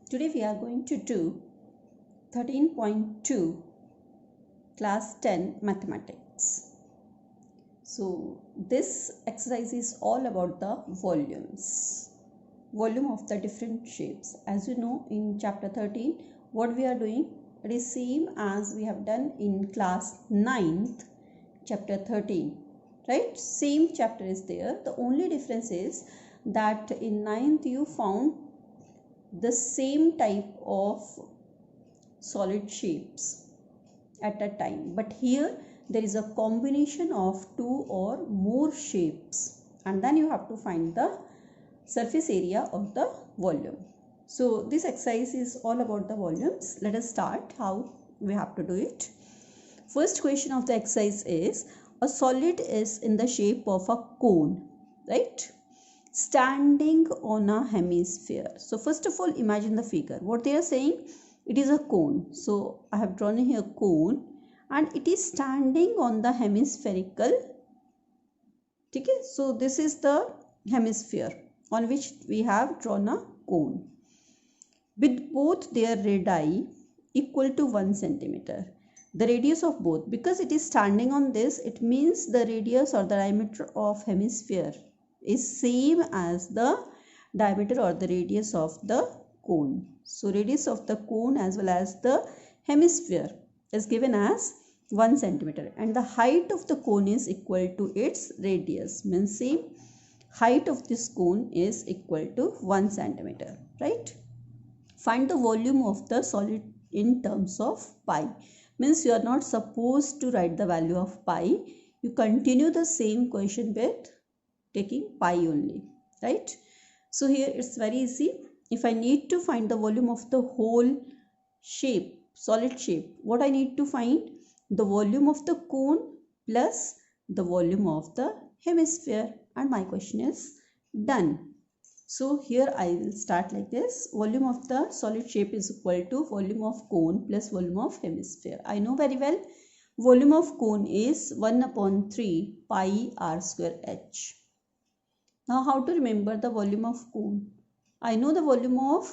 Today we are going to do 13.2 class 10 mathematics. So this exercise is all about the volume of the different shapes. As you know, in chapter 13 what we are doing, it is same as we have done in class 9th chapter 13, right? Same chapter is there. The only difference is that in 9th you found the same type of solid shapes at a time, but here there is a combination of two or more shapes, and then you have to find the surface area of the volume. So this exercise is all about the volumes. Let us start how we have to do it. First question of the exercise is, a solid is in the shape of a cone, right, standing on a hemisphere. So first of all, imagine the figure. What they are saying, it is a cone. So I have drawn here cone and it is standing on the hemispherical. Okay, so this is the hemisphere on which we have drawn a cone with both their radii equal to 1 centimeter. The radius of both, because it is standing on this, it means the radius or the diameter of hemisphere is same as the diameter or the radius of the cone. So radius of the cone as well as the hemisphere is given as 1 centimeter, and the height of the cone is equal to its radius, means same height of this cone is equal to 1 centimeter, right? Find the volume of the solid in terms of pi. Means you are not supposed to write the value of pi. You continue the same question with taking pi only, right? So here it's very easy. If I need to find the volume of the whole shape, solid shape, what I need to find? The volume of the cone plus the volume of the hemisphere, and my question is done. So here I will start like this. Volume of the solid shape is equal to volume of cone plus volume of hemisphere. I know very well volume of cone is 1 upon 3 pi r square h. Now how to remember the volume of cone? I know the volume of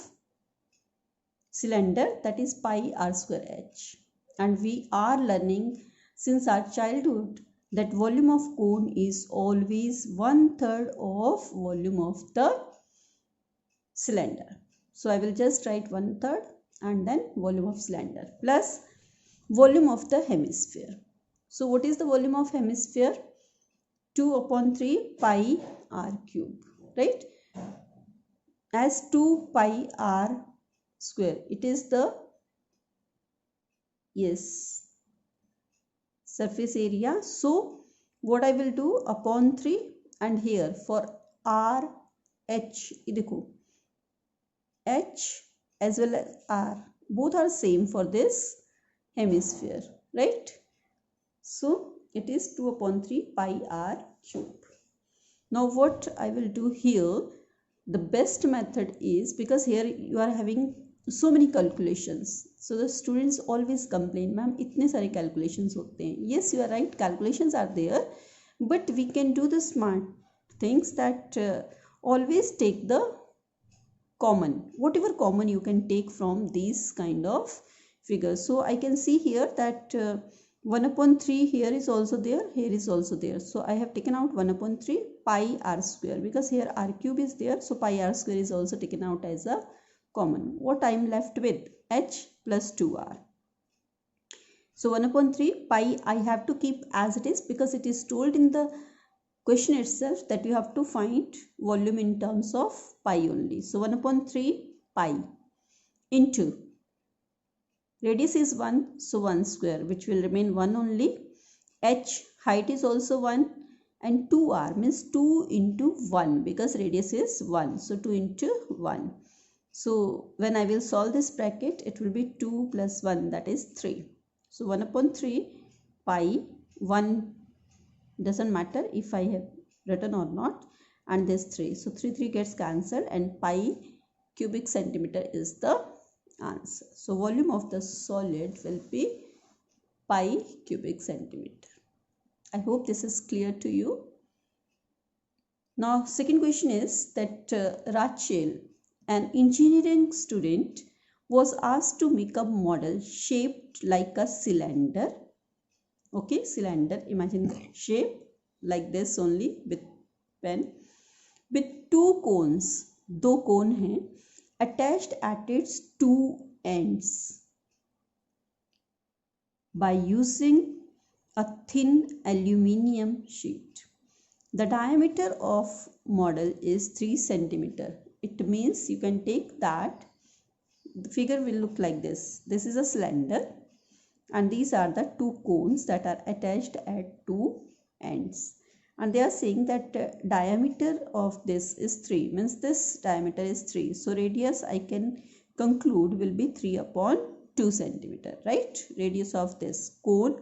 cylinder, that is pi r square h, and we are learning since our childhood that volume of cone is always 1/3 of volume of the cylinder. So I will just write 1/3 and then volume of cylinder plus volume of the hemisphere. So what is the volume of hemisphere? 2 upon 3 pi r cube, right? As 2 pi r square, it is the, yes, surface area. So what I will do, upon 3, and here for r h, देखो h as well as r both are same for this hemisphere, right? So it is 2 upon 3 pi r cube. Now what I will do here, the best method is, because here you are having so many calculations, so the students always complain, ma'am itne sare calculations hote hain. Yes, you are right, calculations are there, but we can do the smart things that always take the common, whatever common you can take from these kind of figures. So I can see here that 1 upon 3 here is also there, here is also there. So I have taken out 1 upon 3 pi r square, because here r cube is there, so pi r square is also taken out as a common. What I am left with? H plus 2r. So 1 upon 3 pi I have to keep as it is, because it is told in the question itself that you have to find volume in terms of pi only. So 1 upon 3 pi into radius is 1, so 1 square, which will remain 1 only. H, height is also 1, and 2r means 2 into 1, because radius is 1, so 2 into 1. So when I will solve this bracket, it will be 2 plus 1, that is 3. So 1 upon 3 pi, 1 doesn't matter if I have written or not, and this 3. So 3 gets cancelled, and pi cubic centimeter is the answer. So volume of the solid will be pi cubic centimeter. I hope this is clear to you. Now second question is that Rachel an engineering student was asked to make a model shaped like a cylinder. Okay, cylinder, imagine the shape like this only with pen, with two cones, दो कोन हैं, attached at its two ends by using a thin aluminium sheet. The diameter of model is 3 centimeter. It means you can take that, the figure will look like this. This is a cylinder and these are the two cones that are attached at two ends. And they are saying that diameter of this is 3, means this diameter is 3. So radius I can conclude will be 3 upon 2 centimeter, right? Radius of this cone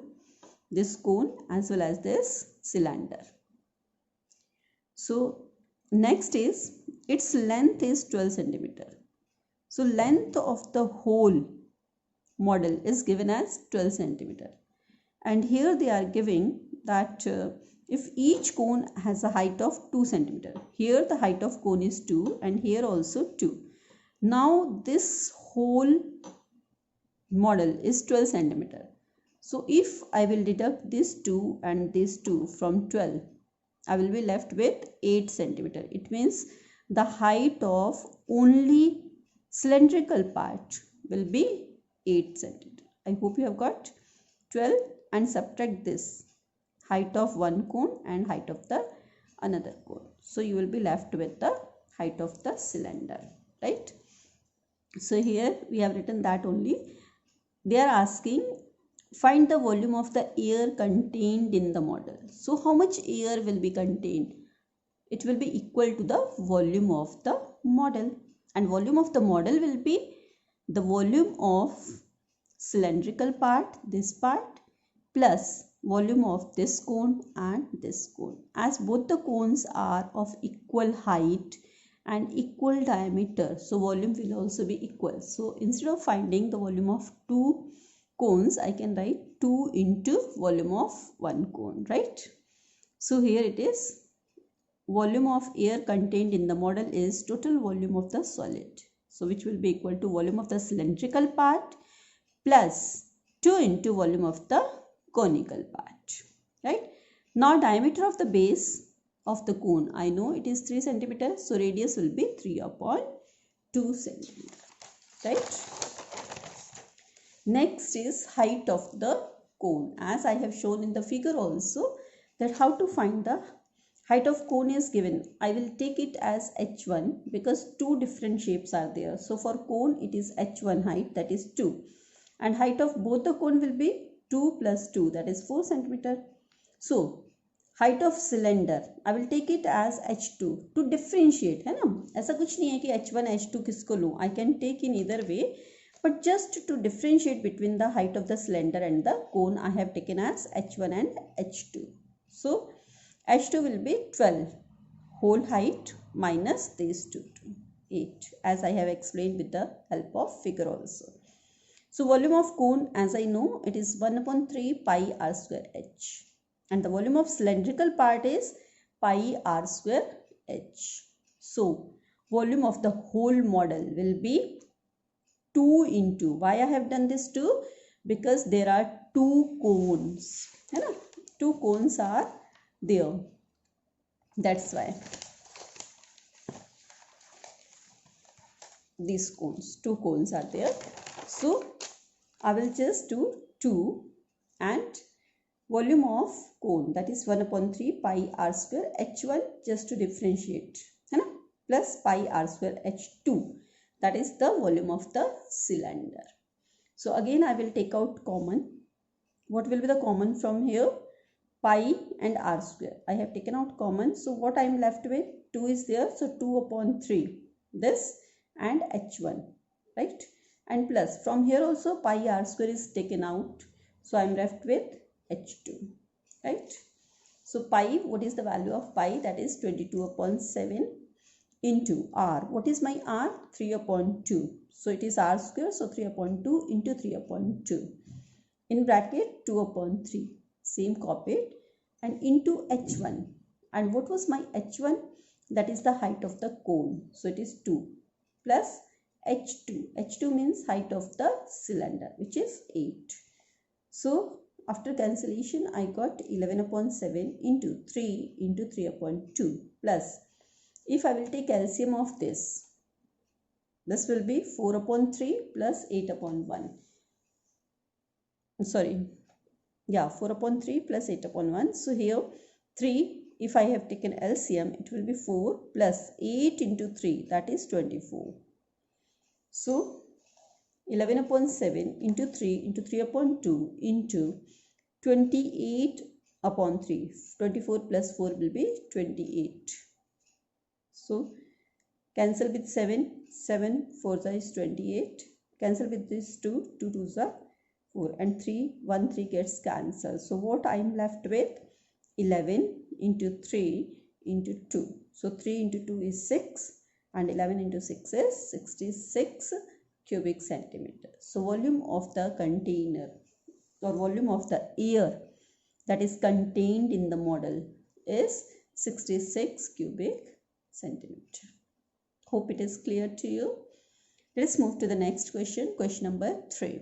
as well as this cylinder. So next is its length is 12 centimeter. So length of the whole model is given as 12 centimeter. And here they are giving that if each cone has a height of 2 centimeter. Here the height of cone is 2 and here also 2. Now this whole model is 12 centimeter. So if I will deduct this 2 and this 2 from 12, I will be left with 8 centimeter. It means the height of only cylindrical part will be 8 centimeter. I hope you have got 12, and subtract this height of one cone and height of the another cone. So you will be left with the height of the cylinder, right? So here we have written that only. They are asking find the volume of the air contained in the model. So how much air will be contained? It will be equal to the volume of the model, and volume of the model will be the volume of cylindrical part, this part, plus volume of this cone and this cone. As both the cones are of equal height and equal diameter, so volume will also be equal. So instead of finding the volume of two cones, I can write 2 into volume of one cone, right? So here it is, volume of air contained in the model is total volume of the solid. So which will be equal to volume of the cylindrical part plus 2 into volume of the conical part, right? Now diameter of the base of the cone, I know it is 3 centimeter. So radius will be 3 upon 2 centimeter, right? Next is height of the cone. As I have shown in the figure also, that how to find the height of cone is given. I will take it as h1 because two different shapes are there. So for cone it is h1 height, that is 2, and height of both the cone will be 2 plus 2, that is 4 centimeter. So height of cylinder I will take it as h2 to differentiate, है ना? ऐसा कुछ नहीं है कि h1 h2 किसको लूँ, I can take in either way, but just to differentiate between the height of the cylinder and the cone, I have taken as h1 and h2. So h2 will be 12 whole height minus these 2, 8, as I have explained with the help of figure also. So volume of cone, as I know, it is 1 upon 3 pi r square h, and the volume of cylindrical part is pi r square h. So volume of the whole model will be 2 into, why I have done this 2? Because there are two cones, है ना? Two cones are there, that's why these cones, two cones are there. So I will just do 2 and volume of cone, that is 1 upon 3 pi r square h1, just to differentiate, है ना? Plus pi r square h2, that is the volume of the cylinder. So again I will take out common. What will be the common from here? Pi and r square. I have taken out common. So what I am left with? 2 is there. So 2 upon 3. This and h1. Right? And plus from here also pi r square is taken out. So I am left with h2. Right? So pi, what is the value of pi? That is 22 upon 7 into r. What is my r? 3 upon 2. So it is r square. So 3 upon 2 into 3 upon 2. In bracket 2 upon 3. Same copied, and into h1. And what was my h1? That is the height of the cone. So it is 2. plus H2. H2 means height of the cylinder, which is 8. So after cancellation, I got 11 upon 7 into 3 into 3 upon 2 plus, if I will take LCM of this will be 4 upon 3 plus 8 upon 1. Sorry, yeah, 4 upon 3 plus 8 upon 1. So here 3, if I have taken LCM, it will be 4 plus 8 into 3, that is 24. So 11 upon 7 into 3 upon 2 into 28 upon 3. 24 plus 4 will be 28. So cancel with 7. 7 4 is 28. Cancel with this 2. 2 2s are 4 and 3. 1 3 gets cancelled. So what I am left with? 11 into 3 into 2. So 3 into 2 is 6 and 11 into 6 is 66 cubic centimeter. So volume of the container or volume of the air that is contained in the model is 66 cubic centimeter. Hope it is clear to you. Let us move to the next question. Question number 3.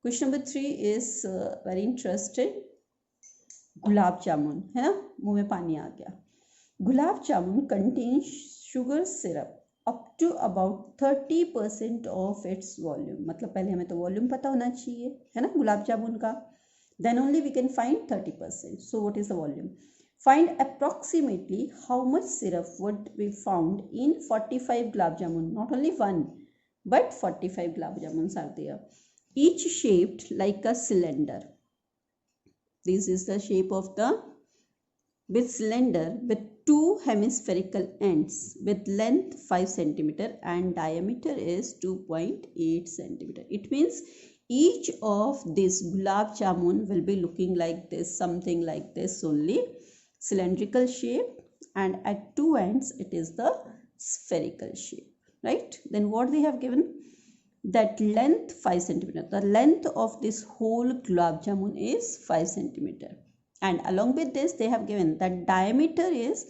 Question number 3 is very interesting. Gulab jamun है ना, मुंह में पानी आ गया. Gulab jamun contains sugar syrup up to about 30% of its volume. मतलब पहले हमें तो वॉल्यूम पता होना चाहिए है ना गुलाब जामुन का. Then only we can find 30%. So what is the volume? Find approximately how much syrup would be found in 45 gulab jamun. Not only one, but 45 gulab jamuns are there. Each shaped like a cylinder. This is the shape of the cylinder with two hemispherical ends with length 5 cm and diameter is 2.8 cm. It means each of this gulab jamun will be looking like this, something like this only, cylindrical shape, and at two ends it is the spherical shape, right? Then what they have given? That length 5 cm. The length of this whole gulab jamun is 5 cm. And along with this they have given that diameter is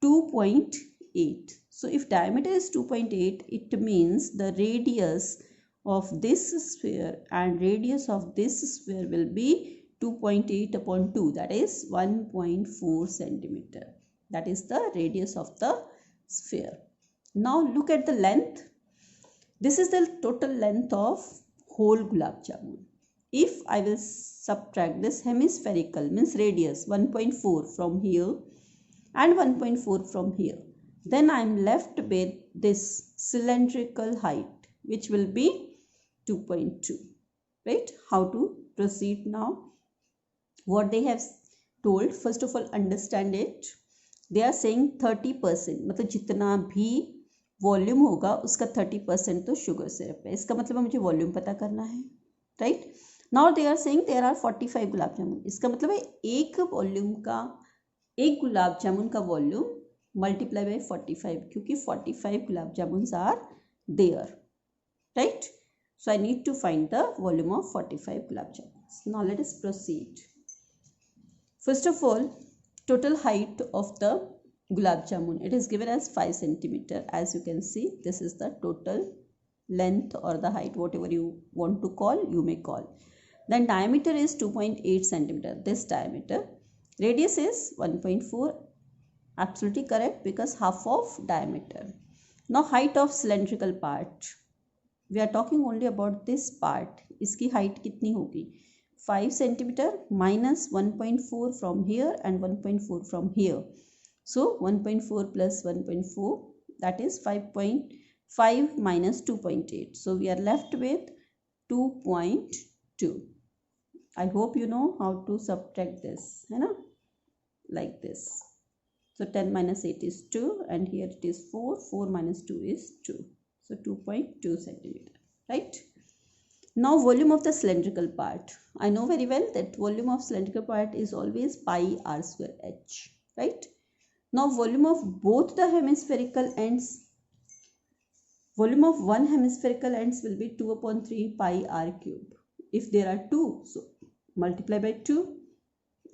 2.8. So if diameter is 2.8, it means the radius of this sphere and radius of this sphere will be 2.8 upon 2, that is 1.4 centimeter. That is the radius of the sphere. Now look at the length. This is the total length of whole gulab jamun. If I will subtract this hemispherical means radius 1.4 from here and 1.4 from here, then I am left with this cylindrical height which will be 2.2, right? How to proceed now? What they have told, first of all understand it. They are saying 30%, मतलब जितना भी volume होगा उसका 30% तो sugar syrup है. इसका मतलब मुझे वॉल्यूम पता करना है, right? Now they are saying there are 45 gulab jamun. इसका मतलब है एक वॉल्यूम का, एक गुलाब जामुन का वॉल्यूम मल्टीप्लाई बाय 45, क्योंकि 45 gulab jamun are there, right? So I need to find the volume of 45 gulab jamun. Now let us proceed. First of all, total height of the gulab jamun, it is given as 5 centimeter. As you can see, this is the total length or the height, whatever you want to call, you may call. Then diameter is 2.8 centimeter, this diameter. Radius is 1.4, absolutely correct, because half of diameter. Now height of cylindrical part, we are talking only about this part. इसकी height कितनी होगी? 5 centimeter minus 1.4 from here and 1.4 from here. So 1.4 plus 1.4, that is 5.5 minus 2.8. So we are left with 2.2. I hope you know how to subtract this, है ना? Like this. So 10 minus 8 is 2 and here it is 4. 4 minus 2 is 2. So 2.2 centimeter, right? Now volume of the cylindrical part. I know very well that volume of cylindrical part is always pi r square h, right? Now volume of both the hemispherical ends. Volume of one hemispherical ends will be 2 upon 3 pi r cube. If there are 2, so multiply by 2.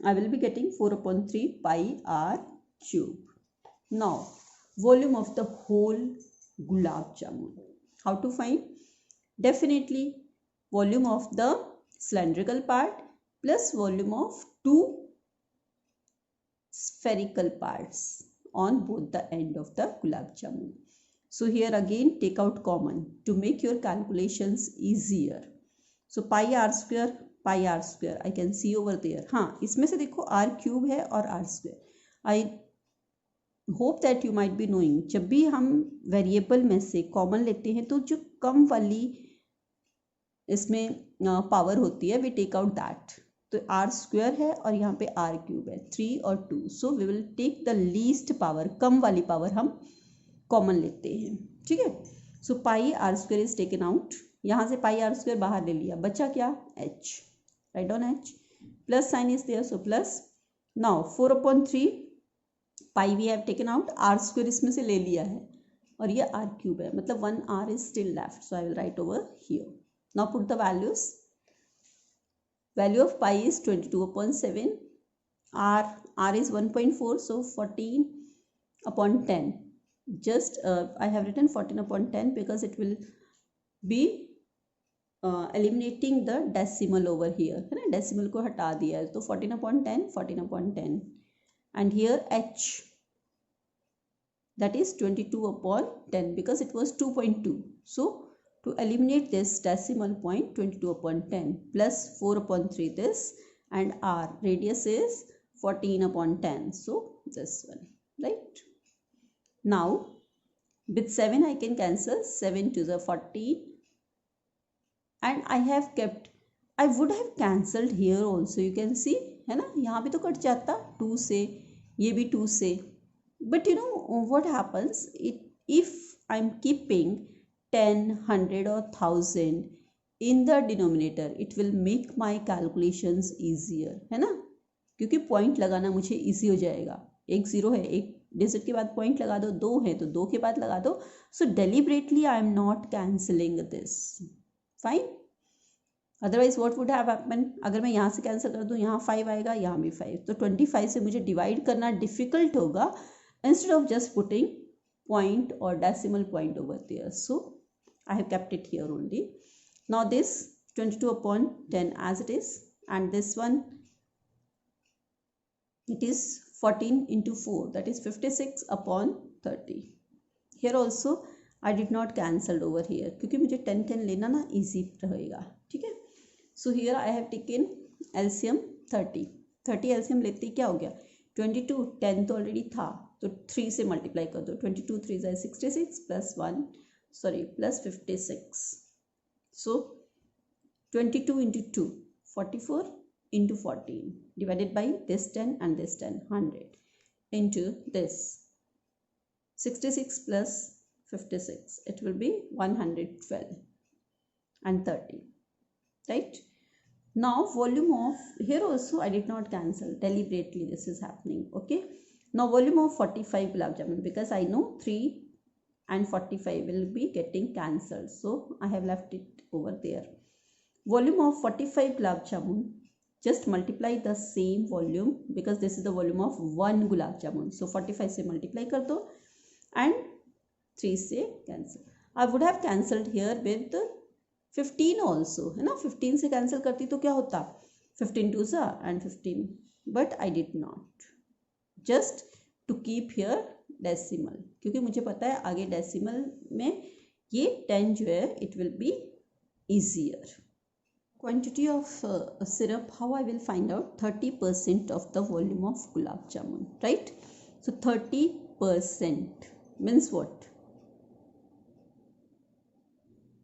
I will be getting 4 upon 3 pi r cube. Now volume of the whole gulab jamun. How to find? Definitely volume of the cylindrical part plus volume of two spherical parts on both the end of the gulab jamun. So here again take out common to make your calculations easier. So pi r square I can see over there. हाँ इसमें से देखो r cube है और r square. I hope that you might be knowing, जब भी हम variable में से कॉमन लेते हैं तो जो कम वाली इसमें पावर होती है वी टेक आउट दैट. तो आर स्क्वायर है और यहाँ पे आर क्यूब है, 3 और 2. So we will take the least power, कम वाली पावर हम कॉमन लेते हैं. ठीक है. So pi r square is taken out. यहाँ से पाई आर स्क्वायर बाहर ले लिया, बचा क्या? H. Right on H. Plus sign is there, so plus. Now 4/3 pi we have taken out, r square इसमें से ले लिया है और ये आर क्यूब है, मतलब 1 r is still left. So I will write over here. Now put the values. Value of pi is 22/7. r is 1.4, so 14/10. Just I have written 14/10 because it will be eliminating the decimal over here, है ना. decimal को हटा दिया है तो 14/10 and here h, that is 22/10 because it was 2.2. so to eliminate this decimal point, 22/10 plus 4/3 this, and r radius is 14/10, so this one, right. Now with 7 I can cancel, 7 to the 14, and I have kept, I would have cancelled here also, you can see, है ना. यहाँ भी तो cut जाता 2 से, ये भी 2 से. But you know what happens, if I'm keeping 10, 100 or 1000 in the denominator, it will make my calculations easier, है ना. क्योंकि पॉइंट लगाना मुझे इजी हो जाएगा. एक जीरो है, एक डिजिट के बाद पॉइंट लगा दो, 2 है तो 2 के बाद लगा दो. So deliberately I am not cancelling this. Fine. Otherwise what would have happen, अगर मैं यहाँ से कैंसिल कर दूँ, यहाँ 5 आएगा, यहाँ भी 5, तो 25 से मुझे डिवाइड करना डिफिकल्ट होगा instead of just putting point or decimal point over there. So I have kept it here only. Now this 22/10 as it is, and this one it is 14 into 4, that is 56/30. Here also I did not cancel over here क्योंकि मुझे 10 लेना ना easy रहेगा. ठीक है. So here I have taken LCM 30 LCM लेते क्या हो गया, 22, 10 तो ऑलरेडी था तो 3 से मल्टीप्लाई कर दो. 22 3 is 66 plus 56. So 22 into 2 44 into 14 divided by this 10 and this 10, 100 into this 66 plus 56, it will be 112 and 30, right. Now volume of, here also I did not cancel, deliberately this is happening. Okay. Now volume of 45 gulab jamun, because I know 3 and 45 will be getting cancelled, so I have left it over there. Volume of 45 gulab jamun, just multiply the same volume because this is the volume of 1 gulab jamun. So 45 से multiply कर दो and 3 से cancel. I would have cancelled here with 15 also, है ना. 15 से cancel करती तो क्या होता, 15 2 and 15, but I did not, just to keep here decimal, क्योंकि मुझे पता है आगे decimal में ये 10 जो है it will be easier. Quantity of syrup, how I will find out? 30% of the volume of gulab jamun, right. So 30% means what?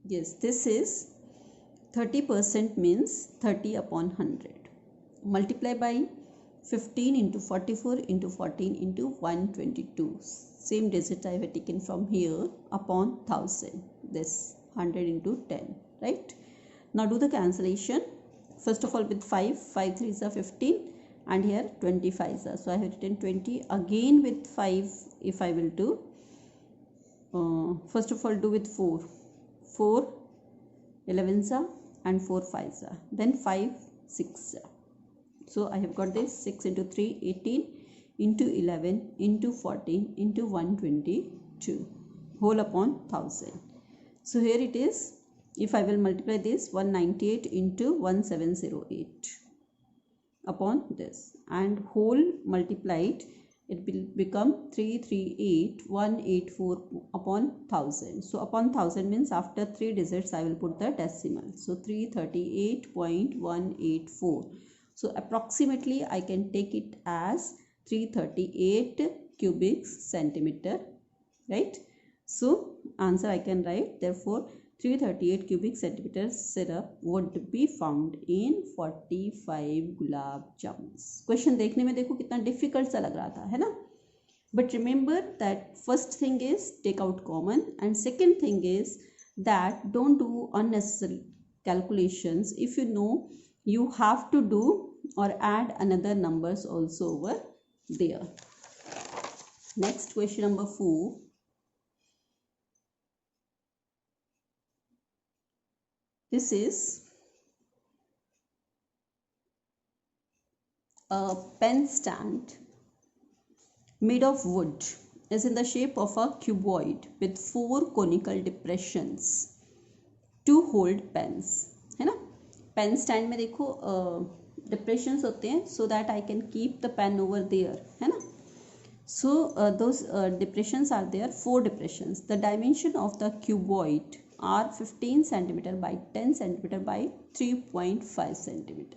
Yes, this is 30% means 30/100. Multiply by 15 into 44 into 14 into 122. Same digit I have taken from here upon 1000. This 100 into 10, right. Now do the cancellation. First of all with 5 3s are 15 and here 25s are. So I have written 20. Again with 5 if I will do, first of all do with 4 11s are and 4 5s are, then 5 6 are. So I have got this 6 into 3 18 into 11 into 14 into 122. whole upon 1000. So here it is, if I will multiply this 198 into 1708 upon this and whole multiplied, it will become 338184 upon 1000. So upon 1000 means after 3 digits I will put the decimal. So 338.184. So approximately I can take it as 338 cubic centimeter, right? So answer I can write, therefore 338 cubic centimeter syrup would be found in 45 gulab jamun. Question देखने में देखो कितना difficult सा लग रहा था, है ना? But remember that first thing is take out common and second thing is that don't do unnecessary calculations. If you know, you have to do or add another numbers also over there. Next question number 4. This is a pen stand made of wood, is in the shape of a cuboid with 4 conical depressions to hold pens, है ना? Pen stand में देखो depressions होते हैं so that I can keep the pen over there, है ना? So those depressions are there, 4 depressions. The dimension of the cuboid are 15 centimeter by 10 centimeter by 3.5 centimeter.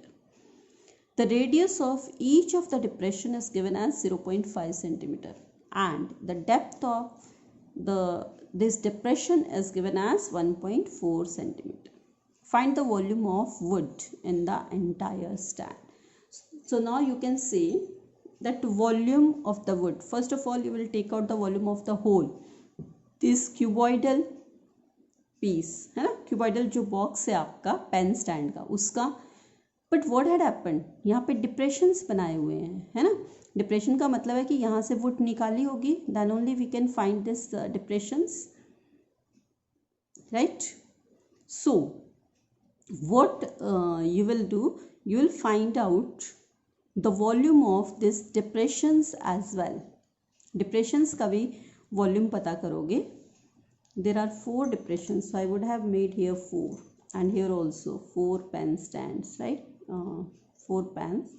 The radius of each of the depression is given as 0.5 centimeter and the depth of this depression is given as 1.4 centimeter. Find the volume of wood in the entire stand. So now you can see that volume of the wood. First of all, you will take out the volume of the whole. This cuboidal piece, है ना? Cuboidal जो box है आपका pen stand का, उसका. But what had happened? यहाँ पे depressions बनाए हुए हैं, है ना? Depression का मतलब है कि यहाँ से wood निकाली होगी, then only we can find this depressions, right? So what you will do, you will find out the volume of this depressions as well. Depressions का भी volume पता करोगे. There are 4 depressions, so I would have made here 4 and here also 4 pen stands, right? 4 pens.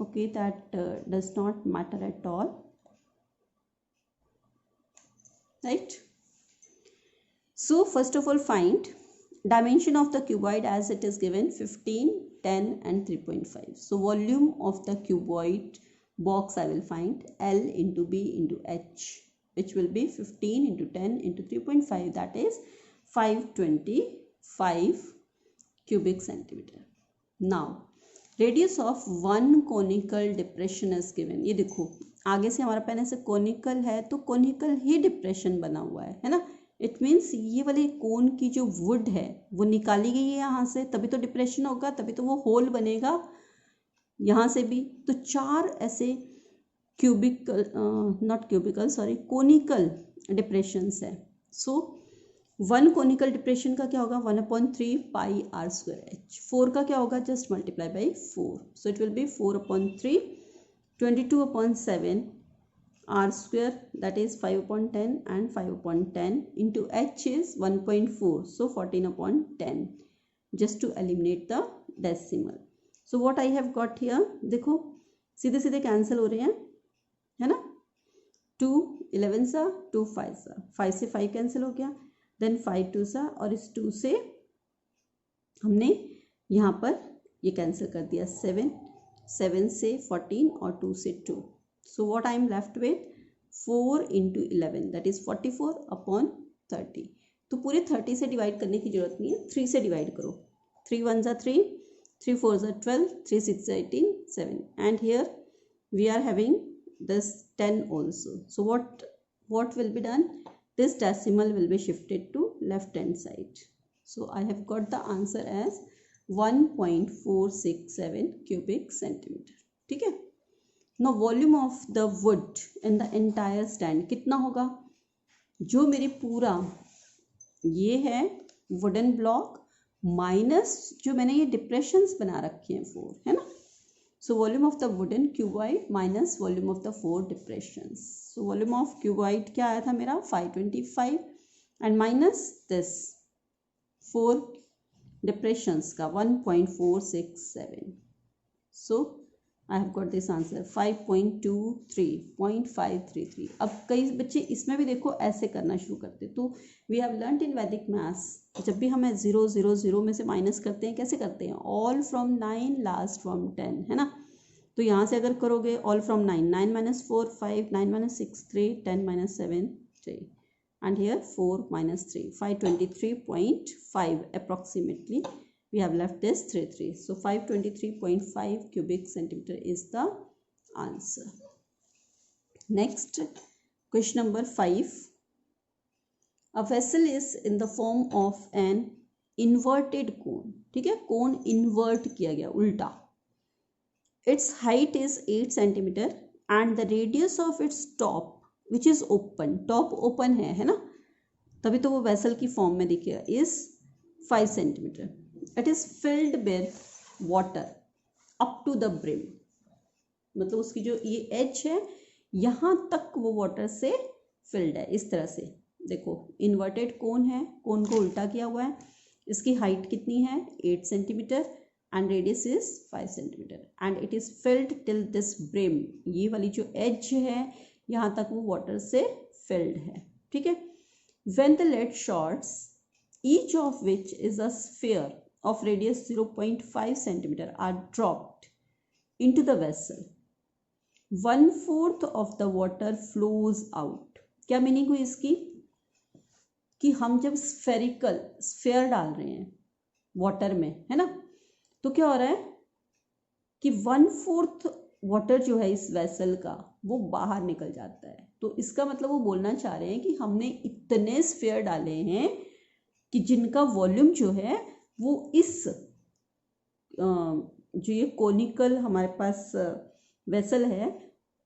Okay, that does not matter at all, right? So first of all, find dimension of the cuboid as it is given 15, 10 and 3.5. So volume of the cuboid box I will find L into B into H, which will be 15 into 10 into 3.5, that is 525 cubic centimeter. Now radius of one conical depression is given. ये देखो आगे से हमारा pen ऐसे conical है तो conical ही depression बना हुआ है ना? It means ये वाले कोन की जो wood है वो निकाली गई है यहाँ से, तभी तो depression होगा, तभी तो वो hole बनेगा यहाँ से भी. तो 4 ऐसे conical depressions है. So वन conical depression का क्या होगा? 1/3 pi r square h. 4 का क्या होगा? Just multiply by 4. So it will be 4/3, 22/7 r square, that is 5/10 and 5/10 into h is 1.4. So 14/10, just to eliminate the decimal. So what I have got here, देखो सीधे सीधे cancel हो रहे हैं, है ना? 2 11 सा 2 5 सा 5 से 5 कैंसिल हो गया, देन 5 2 सा, और इस 2 से हमने यहाँ पर ये कैंसिल कर दिया 7 7 से 14 और 2 से 2. So what I am left with 4 into 11, that is 44/30. तो पूरे 30 से डिवाइड करने की जरूरत नहीं है, 3 से डिवाइड करो. 3 1 ज़ा 3, 3 4 ज़ा 12, 3 6 ज़ा 18, 7, and here we are having this 10 also. So what will be done? This decimal will be shifted to left hand side. So I have got the answer as 1.467 cubic centimeter. ठीक है? Now volume of the wood in the entire stand कितना होगा? जो मेरे पूरा ये है wooden block minus जो मैंने ये depressions बना रखे हैं 4, है ना? So volume of the wooden cuboid minus volume of the 4 depressions. So volume of cuboid क्या आया था मेरा 525 and minus this 4 depressions का 1.467. So I have got this answer 5.23.533. अब कई बच्चे इसमें भी देखो ऐसे करना शुरू करते, तो we have learnt in Vedic maths जब भी हमें 0 0 0 में से माइनस करते हैं कैसे करते हैं, all from 9 last from 10, है ना। तो यहाँ से अगर करोगे all from 9, 9 minus 4 5, 9 minus 6 3, 10 minus 7 3, and here 4 minus 3, 523.5 approximately. We have left this 33. So 523.5 cubic centimeter is the answer. Next, question number 5. A vessel is in the form of an inverted cone. ठीक है, cone invert किया गया, उल्टा. Its height is 8 centimeter and the radius of its top, which is open, top open है ना, तभी तो वो vessel की form में दिखेगा, is 5 centimeter. It is filled with water up to the brim. मतलब उसकी जो ये एज है यहाँ तक वो वाटर से फिल्ड है। इस तरह से देखो, इन्वर्टेड कोन है, कोन को उल्टा किया हुआ है, इसकी हाइट कितनी है 8 centimetre and radius is 5 centimetre and it is filled till this brim. ये वाली जो एज है यहाँ तक वो वाटर से फिल्ड है, ठीक है। When the lead shorts, each of which is a sphere of radius 0.5 centimeter are dropped into the vessel, 1/4 of the water flows out. क्या मीनिंग हुई इसकी कि हम जब स्फेयर डाल रहे हैं वाटर में, है ना, तो क्या हो रहा है कि 1/4 वाटर जो है इस वेसल का वो बाहर निकल जाता है। तो इसका मतलब वो बोलना चाह रहे हैं कि हमने इतने स्फेयर डाले हैं कि जिनका वॉल्यूम जो है वो इस जो ये कोनिकल हमारे पास वेसल है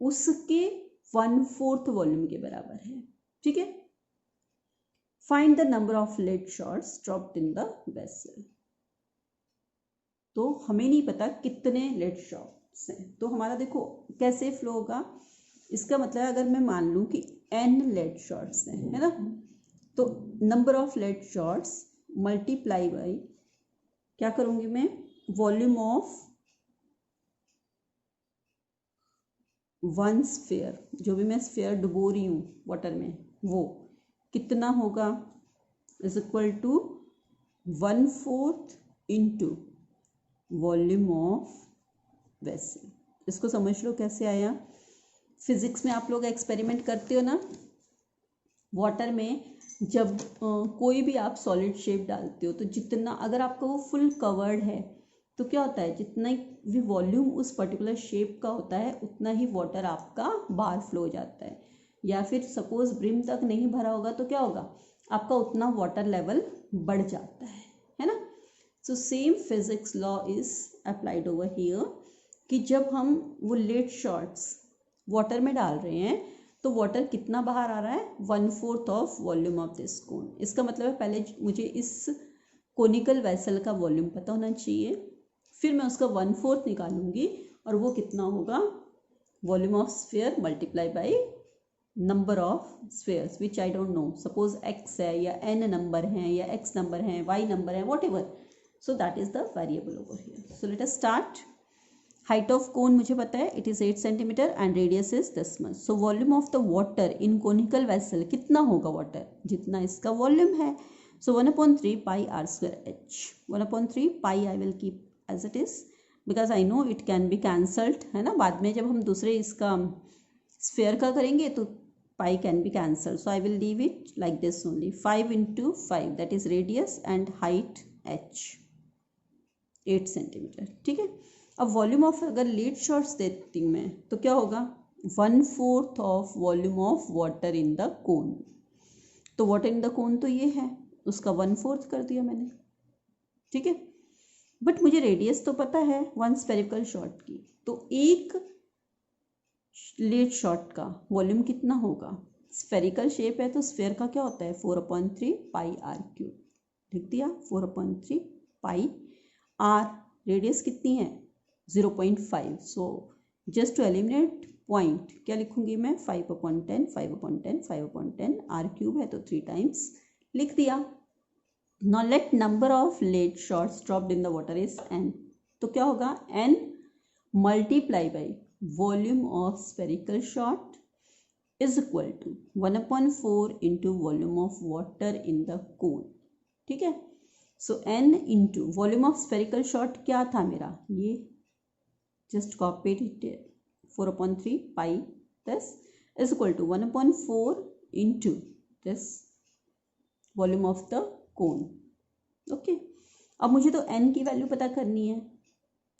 उसके 1/4 वॉल्यूम के बराबर है, ठीक है। Find the number of lead shots dropped in the vessel. तो हमें नहीं पता कितने लेड शॉट्स हैं, तो हमारा देखो कैसे फ्लो होगा। इसका मतलब अगर मैं मान लूँ कि n लेड शॉट्स हैं, है ना, तो number of lead shots multiply by क्या करूँगी मैं, वॉल्यूम ऑफ वन स्फेयर, जो भी मैं स्फेयर डुबो रही हूँ वाटर में वो कितना होगा, is equal to 1/4 into volume of vessel. इसको समझ लो कैसे आया। फिजिक्स में आप लोग एक्सपेरिमेंट करते हो ना, वाटर में जब कोई भी आप सॉलिड शेप डालते हो तो जितना, अगर आपका वो फुल कवर्ड है तो क्या होता है, जितना भी वॉल्यूम उस पर्टिकुलर शेप का होता है उतना ही वाटर आपका बाहर फ्लो हो जाता है। या फिर सपोज ब्रिम तक नहीं भरा होगा तो क्या होगा, आपका उतना वाटर लेवल बढ़ जाता है ना। So same physics law is applied over here कि जब हम वो लेड शॉट्स वाटर में डाल रहे हैं तो वाटर कितना बाहर आ रहा है, 1/4 ऑफ वॉल्यूम ऑफ दिस कोन। इसका मतलब है पहले मुझे इस कोनिकल वेसल का वॉल्यूम पता होना चाहिए, फिर मैं उसका 1/4 निकालूंगी और वो कितना होगा, volume of sphere multiply by number of spheres which I don't know, suppose x है या n नंबर है या x नंबर है y नंबर है, what ever. So that is the variable over here. So let us start. Height of cone मुझे पता है, it is 8 centimetre and radius is this much. So volume of the water in conical vessel कितना होगा, water जितना इसका volume है। So 1/3 pi r square h, 1/3 pi I will keep as it is because I know it can be cancelled, है ना। बाद में जब हम दूसरे इसका स्फेयर का करेंगे तो pi can be cancelled, so I will leave it like this only. 5 × 5 that is radius and height h 8 centimetre, ठीक है। अब वॉल्यूम ऑफ अगर लीड शॉट्स देती हूँ मैं तो क्या होगा, 1/4 of volume of water in the cone. तो वाटर इन द कोन तो ये है, उसका 1/4 कर दिया मैंने, ठीक है। बट मुझे रेडियस तो पता है वन स्फेरिकल शॉट की, तो एक लीड शॉट का वॉल्यूम कितना होगा, स्फेरिकल शेप है तो स्फेयर का क्या होता है 4/3 पाई r³। लिख दिया 4/3 पाई r। रेडियस कितनी है 0.5. So just to eliminate point क्या लिखूंगी मैं 5/10 5/10 5/10 r क्यूब है तो 3 टाइम्स लिख दिया. Now let number of lead shots dropped in the water is n. तो क्या होगा n multiply by volume of spherical shot is equal to 1/4 into volume of water in the cone. ठीक है. So n into volume of spherical shot क्या था मेरा, ये just copy it 4/3 pi this is equal to 1/4 into this volume of the cone. Okay. अब मुझे तो n की वैल्यू पता करनी है,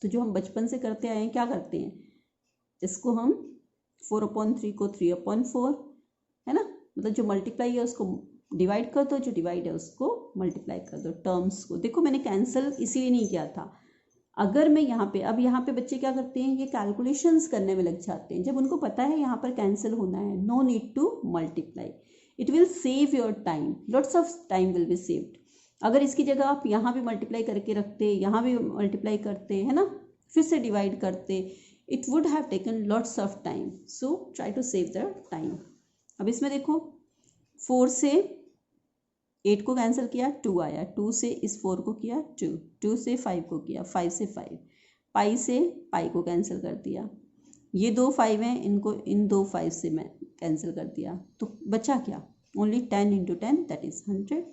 तो जो हम बचपन से करते आए हैं क्या करते हैं, इसको हम 4/3 को 3/4 है ना, मतलब जो मल्टीप्लाई है उसको डिवाइड कर दो, जो डिवाइड है उसको मल्टीप्लाई कर दो टर्म्स को. देखो मैंने कैंसिल इसीलिए नहीं किया था. अगर मैं यहाँ पे, अब यहाँ पे बच्चे क्या करते हैं, ये कैलकुलेशंस करने में लग जाते हैं. जब उनको पता है यहाँ पर कैंसिल होना है, no need to multiply, it will save your time, lots of time will be saved. अगर इसकी जगह आप यहाँ भी मल्टीप्लाई करके रखते, यहाँ भी मल्टीप्लाई करते है ना, फिर से डिवाइड करते, it would have taken lots of time. So try to save the time. अब इसमें देखो 4 से 8 को कैंसिल किया 2 आया, 2 से इस 4 को किया 2, 2 से 5 को किया 5 से 5, पाई से पाई को कैंसिल कर दिया, ये 2 5 हैं, इनको इन 2 5 से मैं कैंसिल कर दिया, तो बचा क्या, only 10 into 10 that is 100.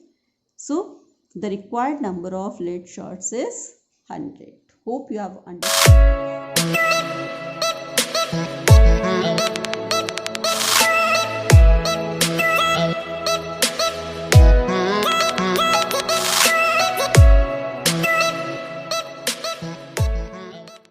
So the required number of lead shots is 100. Hope you have understood.